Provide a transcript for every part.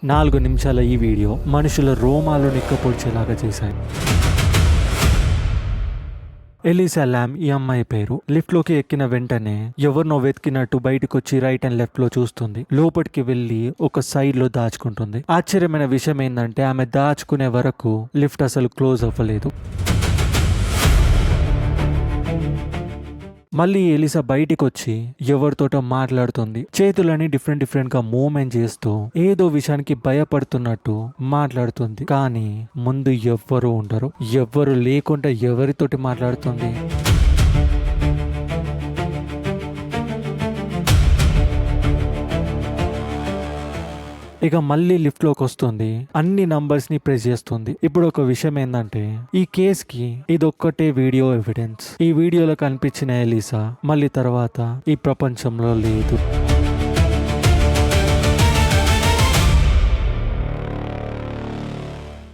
4 నిమిషాల ఈ వీడియో మనుషుల రోమాలు నిక్కపొడిచేలాగా చేశాయి. ఎలిసా ల్యామ్ ఈ అమ్మాయి పేరు. లిఫ్ట్ లోకి ఎక్కిన వెంటనే ఎవరినో వెతికినట్టు బయటకొచ్చి రైట్ అండ్ లెఫ్ట్ లో చూస్తుంది. లోపలికి వెళ్లి ఒక సైడ్ లో దాచుకుంటుంది. ఆశ్చర్యమైన విషయం ఏంటంటే ఆమె దాచుకునే వరకు లిఫ్ట్ అసలు క్లోజ్ అవ్వలేదు. మళ్ళీ ఎలిసా బయటికి వచ్చి ఎవరితోటో మాట్లాడుతుంది. చేతులని డిఫరెంట్ గా మూవ్మెంట్ చేస్తూ ఏదో విషయానికి భయపడుతున్నట్టు మాట్లాడుతుంది. కానీ ముందు ఎవ్వరు ఉండరు. ఎవ్వరు లేకుండా ఎవరితోటి మాట్లాడుతుంది? ఇక మళ్ళీ లిఫ్ట్ లోకి వస్తుంది. అన్ని నంబర్స్ ని ప్రెస్ చేస్తుంది. ఇప్పుడు ఒక విషయం ఏంటంటే ఈ కేస్ కి ఇదొక్కటే వీడియో ఎవిడెన్స్. ఈ వీడియోలో కనిపించిన ఎలిసా మళ్ళీ తర్వాత ఈ ప్రపంచంలో లేదు.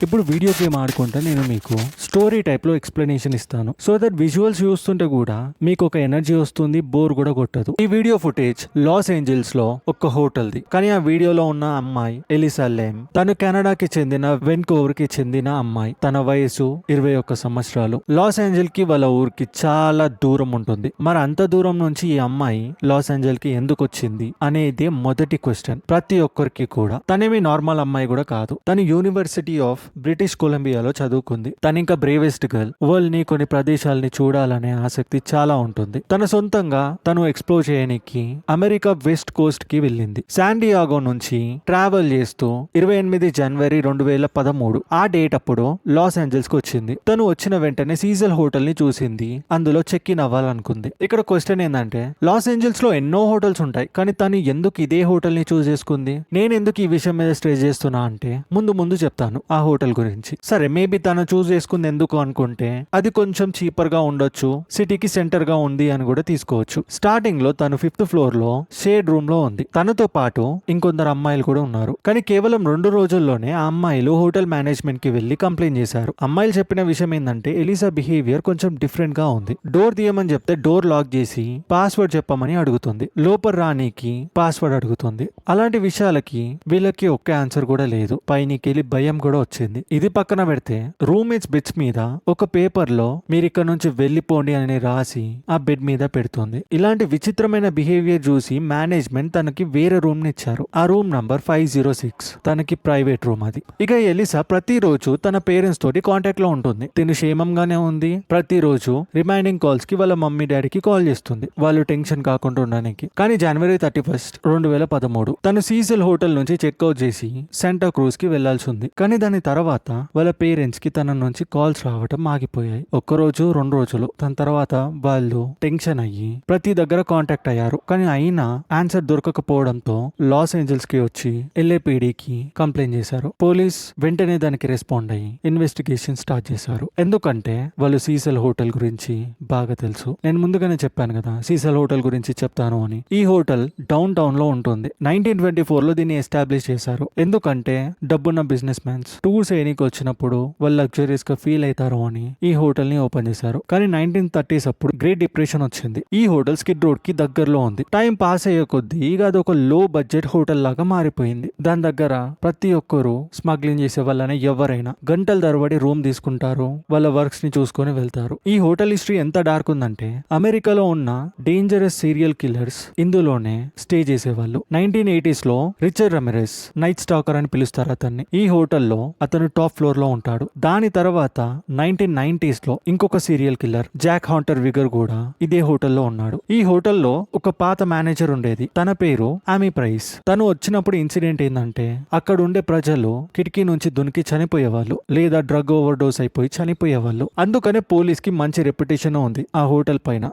ఇప్పుడు వీడియో గేమ్ ఆడుకుంటే నేను మీకు స్టోరీ టైప్ లో ఎక్స్ప్లెనేషన్ ఇస్తాను. సో దట్ విజువల్స్ చూస్తుంటే కూడా మీకు ఒక ఎనర్జీ వస్తుంది, బోర్ కూడా కొట్టదు. ఈ వీడియో ఫుటేజ్ లాస్ ఏంజల్స్ లో ఒక హోటల్ ది. కానీ ఆ వీడియోలో ఉన్న అమ్మాయి ఎలిసా ల్యామ్. తను కెనడాకి చెందిన వెన్కోవర్ కి చెందిన అమ్మాయి. తన వయసు 21 సంవత్సరాలు. లాస్ ఏంజల్ కి వాళ్ళ ఊరికి చాలా దూరం ఉంటుంది. మరి అంత దూరం నుంచి ఈ అమ్మాయి లాస్ ఏంజల్ కి ఎందుకు వచ్చింది అనేది మొదటి క్వశ్చన్ ప్రతి ఒక్కరికి కూడా. తనేమి నార్మల్ అమ్మాయి కూడా కాదు. తను యూనివర్సిటీ ఆఫ్ బ్రిటిష్ కొలంబియాలో చదువుకుంది. తను ఇంకా బ్రేవెస్ట్ గర్ల్. వరల్డ్ ని కొన్ని ప్రదేశాలని చూడాలనే ఆసక్తి చాలా ఉంటుంది. తన సొంతంగా తను ఎక్స్ప్లోర్ చేయడానికి అమెరికా వెస్ట్ కోస్ట్ కి వెళ్ళింది. శాండియాగో నుంచి ట్రావెల్ చేస్తూ 28 జనవరి 2013 ఆ డేట్ అప్పుడు లాస్ ఏంజల్స్ కి వచ్చింది. తను వచ్చిన వెంటనే సీజల్ హోటల్ ని చూసింది. అందులో చెక్ ఇన్ అవ్వాలనుకుంది. ఇక్కడ క్వశ్చన్ ఏంటంటే లాస్ ఏంజల్స్ లో ఎన్నో హోటల్స్ ఉంటాయి, కానీ తను ఎందుకు ఇదే హోటల్ ని చూస్ చేసుకుంది? నేను ఎందుకు ఈ విషయం మీద స్ట్రెస్ చేస్తున్నా అంటే ముందు చెప్తాను ఆ హోటల్ గురించి. సరే, మేబీ తను చూస్ చేసుకుంది ఎందుకు అనుకుంటే అది కొంచెం చీపర్ గా ఉండొచ్చు, సిటీకి సెంటర్ గా ఉంది అని కూడా తీసుకోవచ్చు. స్టార్టింగ్ లో తను 5th ఫ్లోర్ లో షేడ్ రూమ్ లో ఉంది. తనతో పాటు ఇంకొందరు అమ్మాయిలు కూడా ఉన్నారు. కానీ కేవలం 2 రోజుల్లోనే ఆ అమ్మాయిలు హోటల్ మేనేజ్మెంట్ కి వెళ్లి కంప్లైంట్ చేశారు. అమ్మాయిలు చెప్పిన విషయం ఏంటంటే ఎలిసా బిహేవియర్ కొంచెం డిఫరెంట్ గా ఉంది. డోర్ తీయమని చెప్తే డోర్ లాక్ చేసి పాస్వర్డ్ చెప్పమని అడుగుతుంది. లోపల రానీకి పాస్వర్డ్ అడుగుతుంది. అలాంటి విషయాలకి వీళ్ళకి ఒక్క ఆన్సర్ కూడా లేదు. పైనకెళ్ళి భయం కూడా వచ్చింది. ఇది పక్కన పెడితే రూమ్మేట్స్ బెడ్స్ మీద ఒక పేపర్ లో మీరు ఇక్కడ నుంచి వెళ్లిపోండి అని రాసి ఆ బెడ్ మీద పెడుతుంది. ఇలాంటి విచిత్రమైన బిహేవియర్ చూసి మేనేజ్మెంట్ తనకి వేరే రూమ్ ని ఇచ్చారు. ఆ రూమ్ నంబర్ 506. తనకి ప్రైవేట్ రూమ్ అది. ఇక ఎలిసా ప్రతిరోజు తన పేరెంట్స్ తోటి కాంటాక్ట్ లో ఉంటుంది. తిను క్షేమంగానే ఉంది. ప్రతిరోజు రిమైనింగ్ కాల్స్ కి వాళ్ళ మమ్మీ డాడీకి కాల్ చేస్తుంది, వాళ్ళు టెన్షన్ కాకుండా ఉండడానికి. కానీ జనవరి 31, 2013 తను సీజల్ హోటల్ నుంచి చెక్అవుట్ చేసి సెంటా క్రూజ్ కి వెళ్లాల్సి ఉంది. కానీ దాని తర్వాత వాళ్ళ పేరెంట్స్ కి తన నుంచి కాల్స్ రావటం ఆగిపోయాయి. 1 రోజు 2 రోజులు. దాని తర్వాత వాళ్ళు టెన్షన్ అయ్యి ప్రతి దగ్గర కాంటాక్ట్ అయ్యారు. కానీ అయినా ఆన్సర్ దొరకకపోవడంతో లాస్ ఏంజల్స్ కి వచ్చి LAPD కి కంప్లైంట్ చేశారు. పోలీస్ వెంటనే దానికి రెస్పాండ్ అయ్యి ఇన్వెస్టిగేషన్ స్టార్ట్ చేశారు. ఎందుకంటే వాళ్ళు సీసల్ హోటల్ గురించి బాగా తెలుసు. నేను ముందుగానే చెప్పాను కదా సీసల్ హోటల్ గురించి చెప్తాను అని. ఈ హోటల్ డౌన్ టౌన్ లో ఉంటుంది. 1924 లో దీన్ని ఎస్టాబ్లిష్ చేశారు. ఎందుకంటే డబ్బున్న బిజినెస్ మ్యాన్స్ టూర్స్ చేయడానికి వచ్చినప్పుడు వాళ్ళు లగ్జరీస్ గా ఫీల్ అవుతారు అని ఈ హోటల్ ని ఓపెన్ చేశారు. కానీ 1930s అప్పుడు గ్రేట్ డిప్రెషన్ వచ్చింది. ఈ హోటల్ స్కిడ్ రోడ్ కి దగ్గరలో ఉంది. టైం పాస్ అయ్యే కొద్దీ ఇక అది ఒక లో బడ్జెట్ హోటల్ లాగా మారిపోయింది. దాని దగ్గర ప్రతి ఒక్కరు స్మగ్లింగ్ చేసే వాళ్ళనే ఎవరైనా గంటల తరబడి రూమ్ తీసుకుంటారు, వాళ్ళ వర్క్స్ ని చూసుకొని వెళ్తారు. ఈ హోటల్ హిస్టరీ ఎంత డార్క్ ఉందంటే అమెరికాలో ఉన్న డేంజరస్ సీరియల్ కిల్లర్స్ ఇందులోనే స్టే చేసేవాళ్ళు. 1980s లో రిచర్డ్ రమిరెస్, నైట్ స్టాకర్ అని పిలుస్తారు అతన్ని. ఈ హోటల్లో అతను టాప్ ఫ్లోర్ లో ఉంటాడు. దాని తర్వాత 1990s లో ఇంకొక సీరియల్ కిల్లర్ జాక్ హాంటర్ విగర్ కూడా ఇదే హోటల్లో ఉన్నాడు. ఈ హోటల్లో ఒక పాత మేనేజర్ ఉండేది. తన పేరు ఆమీ ప్రైస్. తను వచ్చినప్పుడు ఇన్సిడెంట్ ఏంటంటే అక్కడ ఉండే ప్రజలు కిటికీ నుంచి దునికి చనిపోయేవాళ్ళు, లేదా డ్రగ్ ఓవర్ డోస్ అయిపోయి చనిపోయేవాళ్ళు. అందుకనే పోలీస్ కి మంచి రెప్యుటేషన్ ఉంది ఆ హోటల్ పైన.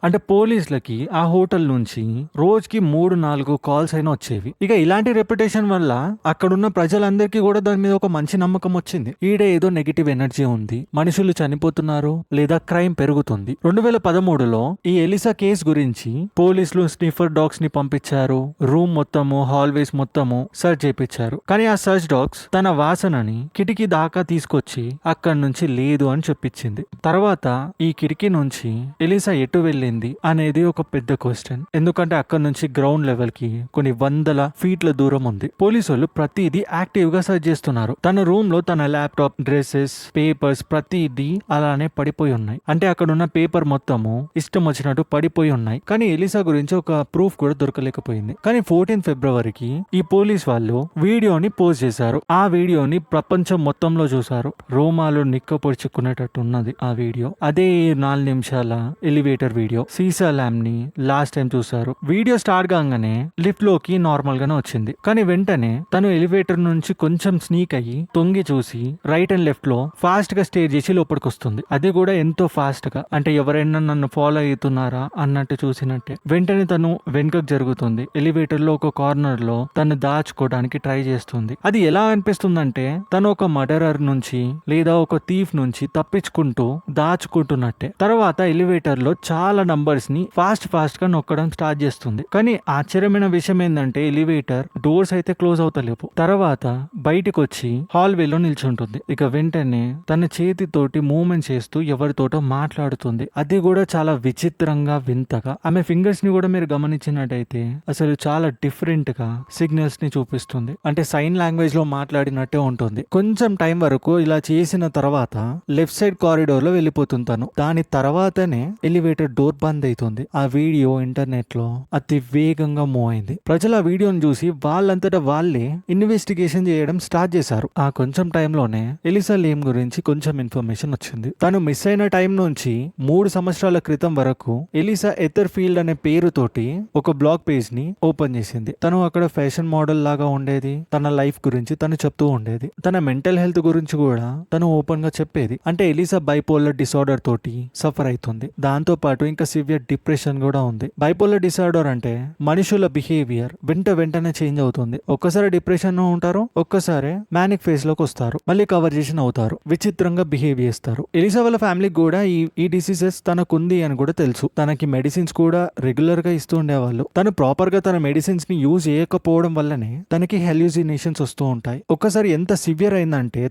అంటే పోలీసులకి ఆ హోటల్ నుంచి రోజుకి 3-4 కాల్స్ అయినా వచ్చేవి. ఇక ఇలాంటి రెప్యుటేషన్ వల్ల అక్కడున్న ప్రజలందరికీ కూడా దాని మీద ఒక మంచి నమ్మకం నమ్మకం వచ్చింది. ఈడే ఏదో నెగిటివ్ ఎనర్జీ ఉంది, మనుషులు చనిపోతున్నారు లేదా క్రైమ్ పెరుగుతుంది. 2013లో ఈ ఎలిసా కేస్ గురించి పోలీసులు స్నిఫర్ డాగ్స్ ని పంపించారు. రూమ్ మొత్తము, హాల్వేస్ మొత్తము సర్చ్ చేయించారు. కానీ ఆ సర్చ్ డాగ్స్ తన వాసనని కిటికీ దాకా తీసుకొచ్చి అక్కడి నుంచి లేదు అని చెప్పించింది. తర్వాత ఈ కిటికీ నుంచి ఎలిసా ఎటు వెళ్ళింది అనేది ఒక పెద్ద క్వశ్చన్. ఎందుకంటే అక్కడ నుంచి గ్రౌండ్ లెవెల్ కి కొన్ని వందల ఫీట్ల దూరం ఉంది. పోలీసులు ప్రతిదీ యాక్టివ్ గా సర్చ్ చేస్తున్నారు. తన రూమ్ లో తన ల్యాప్టాప్, డ్రెస్సెస్, పేపర్స్ ప్రతిదీ అలానే పడిపోయి ఉన్నాయి. అంటే అక్కడ ఉన్న పేపర్ మొత్తము ఇష్టం వచ్చినట్టు పడిపోయి ఉన్నాయి. కానీ ఎలిసా గురించి ఒక ప్రూఫ్ కూడా దొరకలేకపోయింది. కానీ 14 ఫిబ్రవరికి ఈ పోలీస్ వాళ్ళు వీడియోని పోస్ట్ చేశారు. ఆ వీడియోని ప్రపంచం మొత్తంలో చూసారు. రోమాలు నిక్కపొడుచుకునేటట్టు ఉన్నది ఆ వీడియో. అదే 4 నిమిషాల ఎలివేటర్ వీడియో. సీసా ల్యాంప్ ని లాస్ట్ టైం చూసారు. వీడియో స్టార్ట్ కాగానే లిఫ్ట్ లోకి నార్మల్ గానే వచ్చింది. కానీ వెంటనే తను ఎలివేటర్ నుంచి కొంచెం స్నీక్ అయ్యి తొంగి చూసి రైట్ అండ్ లెఫ్ట్ లో ఫాస్ట్ గా స్టే చేసి లోపలికి వస్తుంది. అది కూడా ఎంతో ఫాస్ట్ గా, అంటే ఎవరైనా నన్ను ఫాలో అవుతున్నారా అన్నట్టు చూసినట్టే. వెంటనే తను వెనుకకు జరుగుతుంది. ఎలివేటర్ లో ఒక కార్నర్ లో తను దాచుకోవడానికి ట్రై చేస్తుంది. అది ఎలా అనిపిస్తుందంటే తను ఒక మర్డరర్ నుంచి లేదా ఒక థీఫ్ నుంచి తప్పించుకుంటూ దాచుకుంటున్నట్టే. తర్వాత ఎలివేటర్ లో చాలా నంబర్స్ ని ఫాస్ట్ గా నొక్కడం స్టార్ట్ చేస్తుంది. కానీ ఆశ్చర్యమైన విషయం ఏంటంటే ఎలివేటర్ డోర్స్ అయితే క్లోజ్ అవుతలేవు. తర్వాత బయటకు వచ్చి హాల్వేలో నిల్చుంటుంది. ఇక వెంటనే తన చేతితోటి మూవ్మెంట్ చేస్తూ ఎవరితోటో మాట్లాడుతుంది. అది కూడా చాలా విచిత్రంగా, వింతగా. ఆమె ఫింగర్స్ ని కూడా మీరు గమనించినట్టయితే అసలు చాలా డిఫరెంట్ గా సిగ్నల్స్ ని చూపిస్తుంది. అంటే సైన్ లాంగ్వేజ్ లో మాట్లాడినట్టే ఉంటుంది. కొంచెం టైం వరకు ఇలా చేసిన తర్వాత లెఫ్ట్ సైడ్ కారిడోర్ లో వెళ్ళిపోతుంది తను. దాని తర్వాతనే ఎలివేటర్ డోర్ బంద్ అవుతుంది. ఆ వీడియో ఇంటర్నెట్ లో అతి వేగంగా మూవ్ అయింది. ప్రజలు ఆ వీడియోని చూసి వాళ్ళంతటా వాళ్ళే ఇన్వెస్టిగేషన్ చేయడం స్టార్ట్ చేశారు. ఆ కొంచెం టైంలోనే ఎలిసా లేమ్ గురించి కొంచెం ఇన్ఫర్మేషన్ వచ్చింది. తను మిస్ అయిన టైం నుంచి 3 సంవత్సరాల క్రితం వరకు ఎలిసా ఎథర్ఫీల్డ్ అనే పేరుతోటి ఒక బ్లాగ్ పేజ్ ని ఓపెన్ చేసింది. తను అక్కడ ఫ్యాషన్ మోడల్ లాగా ఉండేది. తన లైఫ్ గురించి తను చెప్తూ ఉండేది. తన మెంటల్ హెల్త్ గురించి కూడా తను ఓపెన్ గా చెప్పేది. అంటే ఎలిసా బైపోలర్ డిసార్డర్ తోటి సఫర్ అవుతుంది. దాంతో పాటు ఇంకా సివియర్ డిప్రెషన్ కూడా ఉంది. బైపోలర్ డిసార్డర్ అంటే మనుషుల బిహేవియర్ వెంటనే చేంజ్ అవుతుంది. ఒక్కసారి డిప్రెషన్ లో ఉంటారు, ఒక్కసారి మ్యానిక్ ఫేజ్ లోకి వస్తారు, మళ్ళీ కవర్జేషన్ అవుతారు, విచిత్రంగా బిహేవ్ చేస్తారు. ఎలిసా వాళ్ళ ఫ్యామిలీకి కూడా ఈ డిసీజెస్ తనకుంది అని కూడా తెలుసు. తనకి మెడిసిన్స్ కూడా రెగ్యులర్ గా ఇస్తూ ఉండేవాళ్ళు. తను ప్రాపర్ గా తన మెడిసిన్స్ ని యూజ్ చేయకపోవడం వల్లనే తనకి హెల్యూసినేషన్స్ వస్తూ ఉంటాయి. ఒక్కసారి ఎంత సివియర్ అయిందంటే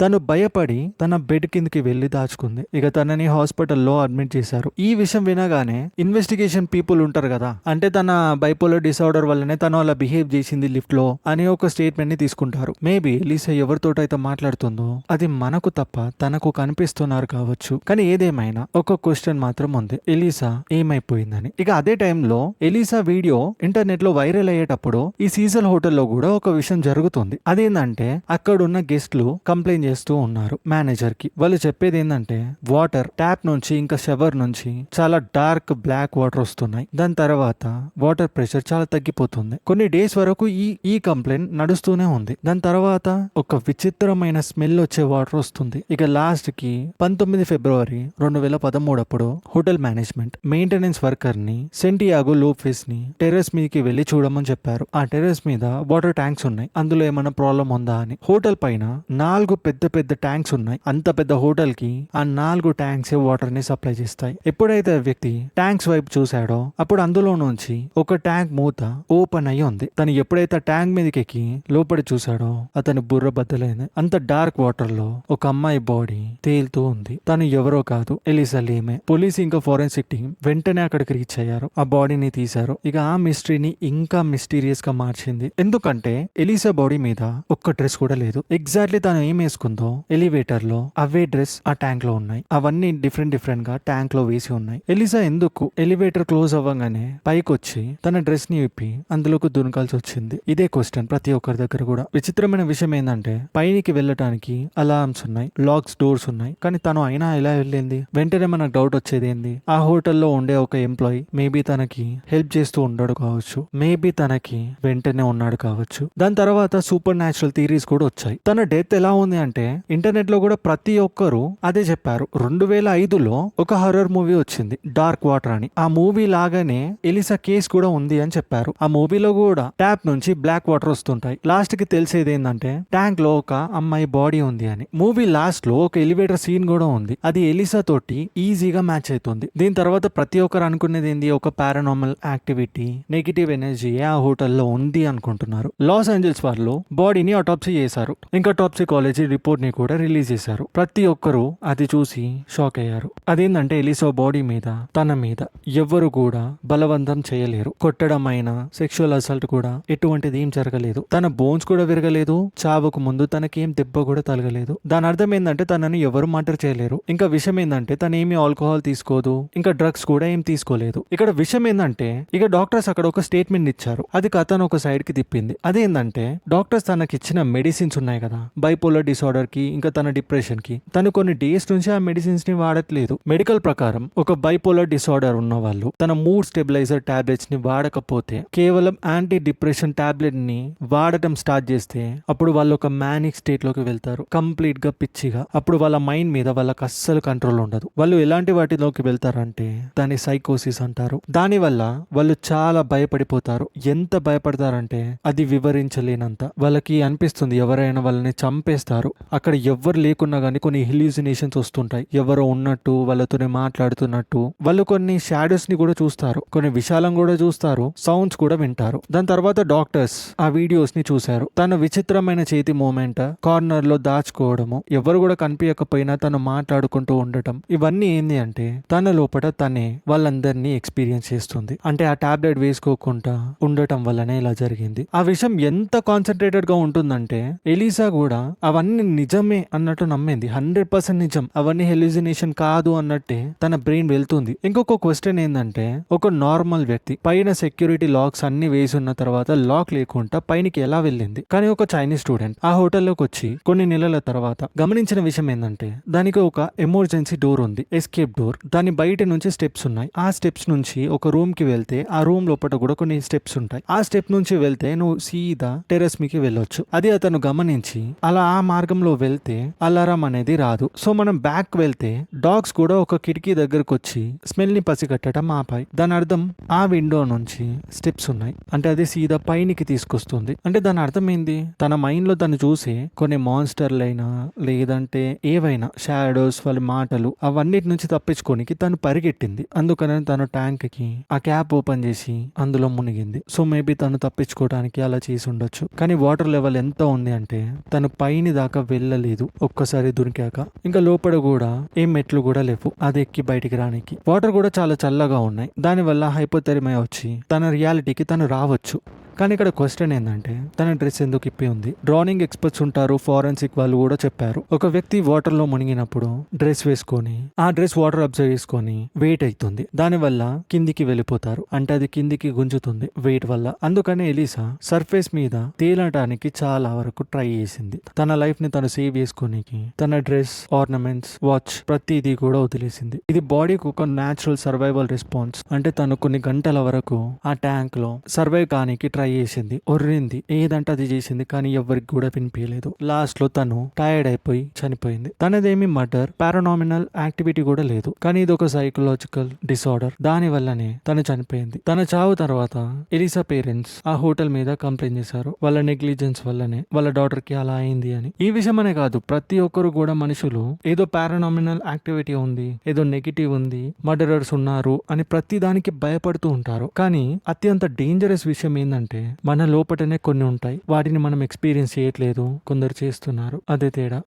తను భయపడి తన బెడ్ కిందకి వెళ్లి దాచుకుంది. ఇక తనని హాస్పిటల్లో అడ్మిట్ చేశారు. ఈ విషయం వినగానే ఇన్వెస్టిగేషన్ పీపుల్ ఉంటారు కదా, అంటే తన బైపోలర్ డిసార్డర్ వల్లనే తను అలా బిహేవ్ చేసింది లిఫ్ట్ లో అని ఒక స్టేట్మెంట్ ని తీసుకుంటారు. మేబీ ఎలిసా ఎవరితోటైతే అయితే మాట్లాడుతుందో అది మనకు తప్ప తనకు కనిపిస్తున్నారు కావచ్చు. కానీ ఏదేమైనా ఒక క్వశ్చన్ మాత్రం ఉంది, ఎలిసా ఏమైపోయిందని. ఇక అదే టైంలో ఎలిసా వీడియో ఇంటర్నెట్ లో వైరల్ అయ్యేటప్పుడు ఈ సీజల్ హోటల్లో కూడా ఒక విషయం జరుగుతుంది. అదేంటంటే అక్కడున్న గెస్ట్లు కంప్లైంట్ చేస్తూ ఉన్నారు మేనేజర్ కి. వాళ్ళు చెప్పేది ఏంటంటే వాటర్ ట్యాప్ నుంచి ఇంకా షవర్ నుంచి చాలా డార్క్ బ్లాక్ వాటర్ వస్తున్నాయి. దాని తర్వాత వాటర్ ప్రెషర్ చాలా తగ్గిపోతుంది. కొన్ని డేస్ వరకు ఈ కంప్లైంట్ నడుస్తూనే ఉంది. దాని తర్వాత ఒక విచిత్రమైన స్మెల్ వచ్చే వాటర్ వస్తుంది. ఇక లాస్ట్ కి 19 ఫిబ్రవరి 2013 అప్పుడు హోటల్ మేనేజ్మెంట్ మెయింటెనెన్స్ వర్కర్ ని సెంటియాగో లోపెస్ ని టెర్రస్ మీదకి వెళ్లి చూడమని చెప్పారు. ఆ టెర్రస్ మీద వాటర్ ట్యాంక్స్ ఉన్నాయి. అందులో ఏమైనా ప్రాబ్లం ఉందా అని. హోటల్ పైన 4 పెద్ద ట్యాంక్స్ ఉన్నాయి. అంత పెద్ద హోటల్ కి ఆ 4 ట్యాంక్స్ వాటర్ ని సప్లై చేస్తాయి. ఎప్పుడైతే ఆ వ్యక్తి ట్యాంక్స్ వైపు చూశాడో అప్పుడు అందులో నుంచి ఒక ట్యాంక్ మూత ఓపెన్ అయ్యి ఉంది. తను ఎప్పుడైతే ట్యాంక్ మీదకి ఎక్కి లోపలి చూశాడో అతని బుర్ర బద్దలైంది. అంత డార్క్ వాటర్ లో ఒక అమ్మాయి బాడీ తేలుతూ ఉంది. తను ఎవరో కాదు, ఎలిసా లేమే. పోలీస్ ఇంకా ఫోరెన్సిక్ టీం వెంటనే అక్కడికి రీచ్ అయ్యారు. ఆ బాడీని తీశారు. ఇక ఆ మిస్టరీని ఇంకా మిస్టీరియస్ గా మార్చింది. ఎందుకంటే ఎలిసా బాడీ మీద ఒక్క డ్రెస్ కూడా లేదు. ఎగ్జాక్ట్లీ తను ఏం వేసుకుందో ఎలివేటర్ లో అవే డ్రెస్ ఆ ట్యాంక్ లో ఉన్నాయి. అవన్నీ డిఫరెంట్ గా ట్యాంక్ లో వేసి ఉన్నాయి. ఎలిసా ఎందుకు ఎలివేటర్ క్లోజ్ అవ్వగానే పైకి వచ్చి తన డ్రెస్ ని విప్పి అందులోకి దునకాల్సి వచ్చింది? ఇదే క్వశ్చన్ ప్రతి ఒక్కరి దగ్గర కూడా. విచిత్రమైన విషయం ఏంటంటే పైకి వెళ్ళటానికి అలార్మ్స్ ఉన్నాయి, లాక్స్ డోర్స్ ఉన్నాయి. కానీ తను అయినా ఎలా వెళ్ళింది? వెంటనే మనకు డౌట్ వచ్చేది ఏంది, ఆ హోటల్లో ఉండే ఒక ఎంప్లాయీ మేబీ తనకి హెల్ప్ చేస్తూ ఉండడు కావచ్చు, మేబీ తనకి వెంటనే ఉన్నాడు కావచ్చు. దాని తర్వాత సూపర్ న్యాచురల్ థియరీస్ కూడా వచ్చాయి. తన డెత్ ఎలా ఉంది అంటే ఇంటర్నెట్ లో కూడా ప్రతి ఒక్కరు అదే చెప్పారు. 2005లో ఒక హర్రర్ మూవీ వచ్చింది డార్క్ వాటర్ అని. ఆ మూవీ లాగానే ఎలిసా కేస్ కూడా ఉంది అని చెప్పారు. ఆ మూవీలో కూడా ట్యాప్ నుంచి బ్లాక్ వాటర్ వస్తుంటాయి. లాస్ట్ కి తెలిసి తెలిసేది ఏంటంటే ట్యాంక్ లో ఒక అమ్మాయి బాడీ ఉంది అని. మూవీ లాస్ట్ లో ఒక ఎలివేటర్ సీన్ కూడా ఉంది, అది ఎలిసా తోటి ఈజీగా మ్యాచ్ అవుతుంది. దీని తర్వాత ప్రతి ఒక్కరు అనుకునేది ఏంది, ఒక పారానార్మల్ యాక్టివిటీ, నెగిటివ్ ఎనర్జీ ఆ హోటల్లో ఉంది అనుకుంటున్నారు. లాస్ ఏంజల్స్ వాళ్ళు బాడీని ఆటాప్సీ చేశారు, ఇంకా టాక్సికాలజీ రిపోర్ట్ ని కూడా రిలీజ్ చేశారు. ప్రతి ఒక్కరు అది చూసి షాక్ అయ్యారు. అదేంటంటే ఎలిసా బాడీ మీద, తన మీద ఎవ్వరు కూడా బలవంతం చేయలేరు. కొట్టడం అయినా, సెక్షువల్ అసల్ట్ కూడా ఎటువంటిది ఏం జరగలేదు. తన బోన్స్ కూడా విరగలేదు, చావుకు ముందు తనకేం దెబ్బ కూడా తలగలేదు. దాని అర్థం ఏంటంటే తనని ఎవరు మర్డర్ చేయలేరు. ఇంకా విషయం ఏంటంటే తను ఏమి ఆల్కహాల్ తీసుకోదు, ఇంకా డ్రగ్స్ కూడా ఏం తీసుకోలేదు. ఇక్కడ విషయం ఏంటంటే ఇక డాక్టర్స్ అక్కడ ఒక స్టేట్మెంట్ ఇచ్చారు, అది కథను ఒక సైడ్ కి తిప్పింది. అదేంటంటే డాక్టర్స్ తనకి ఇచ్చిన మెడిసిన్స్ ఉన్నాయి కదా, బైపోలర్ డిసార్డర్ కి, ఇంకా తన డిప్రెషన్ కి, తను కొన్ని డేస్ నుంచి ఆ మెడిసిన్స్ ని వాడట్లేదు. మెడికల్ ప్రకారం ఒక బైపోలర్ డిసార్డర్ ఉన్న వాళ్ళు తన మూడ్ స్టెబిలైజర్ టాబ్లెట్స్ ని వాడకపోతే, కేవలం యాంటీ డిప్రెషన్ టాబ్లెట్ ని వాడటం స్టార్ట్ చేస్తే అప్పుడు వాళ్ళు ఒక మ్యానిక్ స్టేట్ లోకి వెళ్తారు, కంప్లీట్ గా పిచ్చిగా. అప్పుడు వాళ్ళ మైండ్ మీద వాళ్ళకి అస్సలు కంట్రోల్ ఉండదు. వాళ్ళు ఎలాంటి వాటిలోకి వెళ్తారంటే దాన్ని సైకోసిస్ అంటారు. దాని వల్ల వాళ్ళు చాలా భయపడిపోతారు. ఎంత భయపడతారంటే అది వివరించలేనంత. వాళ్ళకి అనిపిస్తుంది ఎవరైనా వాళ్ళని చంపేస్తారు. అక్కడ ఎవ్వరు లేకున్నా గానీ కొన్ని హెల్యూసినేషన్స్ వస్తుంటాయి, ఎవరో ఉన్నట్టు, వాళ్ళతోనే మాట్లాడుతున్నట్టు. వాళ్ళు కొన్ని షాడోస్ ని కూడా చూస్తారు, కొన్ని విశాలం కూడా చూస్తారు, సౌండ్స్ కూడా వింటారు. దాని తర్వాత డాక్టర్స్ ఆ వీడియోస్ ని చూశారు. తన విచిత్రమైన చేతి మూమెంట్, కార్నర్ లో దాచుకోవడము, ఎవరు కూడా కనిపించకపోయినా తను మాట్లాడుకుంటూ ఉండటం, ఇవన్నీ ఏంది అంటే తన లోపల తనే వాళ్ళందరినీ ఎక్స్పీరియన్స్ చేస్తుంది. అంటే ఆ టాబ్లెట్ వేసుకోకుండా ఉండటం వల్లనే ఇలా జరిగింది. ఆ విషయం ఎంత కాన్సన్ట్రేటెడ్ గా ఉంటుందంటే ఎలిసా కూడా అవన్నీ నిజమే అన్నట్టు నమ్మింది. 100% నిజం, అవన్నీ హెల్యూసినేషన్ కాదు అన్నట్టే తన బ్రెయిన్ వెళ్తుంది. ఇంకొక క్వశ్చన్ ఏంటంటే, ఒక నార్మల్ వ్యక్తి పైన సెక్యూరిటీ లాక్స్ అన్ని వేసి ఉన్న తర్వాత లాక్ లేకుండా పైనకి ఎలా వెళ్ళింది? కానీ ఒక చైనీస్ స్టూడెంట్ ఆ హోటల్లోకి వచ్చి కొన్ని నెలల తర్వాత గమనించిన విషయం ఏంటంటే దానికి ఒక ఎమర్జెన్సీ డోర్ ఉంది, ఎస్కేప్ డోర్. దాని బయట నుంచి స్టెప్స్ ఉన్నాయి. ఆ స్టెప్స్ నుంచి ఒక రూమ్ కి వెళ్తే ఆ రూమ్ లోపల కూడా కొన్ని స్టెప్స్ ఉంటాయి. ఆ స్టెప్ నుంచి వెళ్తే నువ్వు సీదా టెర్రస్ మీకి వెళ్ళొచ్చు. అది అతను గమనించి అలా ఆ మార్గంలో వెళ్తే అలారం అనేది రాదు. సో మనం బ్యాక్ వెళ్తే డాగ్స్ కూడా ఒక కిటికీ దగ్గరకు వచ్చి స్మెల్ ని పసిగట్టడం ఆపాయి. దాని అర్థం ఆ విండో నుంచి స్టెప్స్ ఉన్నాయి, అంటే అది సీదా పైనికి తీసుకొస్తుంది. అంటే దాని అర్థం ఏంది, తన మైండ్ లో తను చూసే కొన్ని మాన్స్టర్లైనా లేదంటే ఏవైనా షాడోస్, వాళ్ళ మాటలు, అవన్నిటి నుంచి తప్పించుకోనికి తను పరిగెట్టింది. అందుకనే తను ట్యాంక్ కి ఆ క్యాప్ ఓపెన్ చేసి అందులో మునిగింది. సో మేబీ తను తప్పించుకోవడానికి అలా చేసి ఉండొచ్చు. కానీ వాటర్ లెవెల్ ఎంత ఉంది అంటే తను పైన దాకా వెళ్ళలేదు ఒక్కసారి దొరికాక. ఇంకా లోపల కూడా ఏం మెట్లు కూడా లేవు అది ఎక్కి బయటికి రానికి. వాటర్ కూడా చాలా చల్లగా ఉన్నాయి. దానివల్ల హైపోథెర్మియా వచ్చి తన రియాలిటీకి తను రావచ్చు. కానీ ఇక్కడ క్వశ్చన్ ఏంటంటే తన డ్రెస్ ఎందుకు ఇప్పి ఉంది? డ్రాయింగ్ ఎక్స్పర్ట్స్ ఉంటారు, ఫారెన్సిక్ వాళ్ళు కూడా చెప్పారు, ఒక వ్యక్తి వాటర్ లో మునిగినప్పుడు డ్రెస్ వేసుకొని ఆ డ్రెస్ వాటర్ అబ్జర్వ్ చేసుకొని వెయిట్ అవుతుంది, దానివల్ల కిందికి వెళ్ళిపోతారు, అంటే అది కిందికి గుంజుతుంది వెయిట్ వల్ల. అందుకనే ఎలిసా సర్ఫేస్ మీద తేలటానికి చాలా వరకు ట్రై చేసింది. తన లైఫ్ ని తను సేవ్ చేసుకోనికి తన డ్రెస్, ఆర్నమెంట్స్, వాచ్ ప్రతిదీ కూడా వదిలేసింది. ఇది బాడీకి ఒక న్యాచురల్ సర్వైవల్ రెస్పాన్స్. అంటే తను కొన్ని గంటల వరకు ఆ ట్యాంక్ లో సర్వైవ్ కానికి ట్రై చేసింది, ఒర్రింది, ఏదంటే అది చేసింది, కానీ ఎవరికి కూడా వినిపించలేదు. లాస్ట్ లో తను టైర్డ్ అయిపోయి చనిపోయింది. తనదేమి మర్డర్, పారానామినల్ యాక్టివిటీ కూడా లేదు, కానీ ఇది ఒక సైకలాజికల్ డిసార్డర్. దాని వల్లనే తను చనిపోయింది. తన చావు తర్వాత ఎలిసా పేరెంట్స్ ఆ హోటల్ మీద కంప్లైంట్ చేశారు, వాళ్ళ నెగ్లిజెన్స్ వల్లనే వాళ్ళ డాటర్ కి అలా అయింది అని. ఈ విషయం అనే కాదు, ప్రతి ఒక్కరు కూడా మనుషులు ఏదో పారానామినల్ యాక్టివిటీ ఉంది, ఏదో నెగిటివ్ ఉంది, మర్డరర్స్ ఉన్నారు అని ప్రతి దానికి భయపడుతూ ఉంటారు. కానీ అత్యంత డేంజరస్ విషయం ఏంటంటే మన లోపటనే కొన్ని ఉంటాయి, వాటిని మనం ఎక్స్పీరియన్స్ చేయట్లేదు, కొందరు చేస్తున్నారు. అదే తేడా.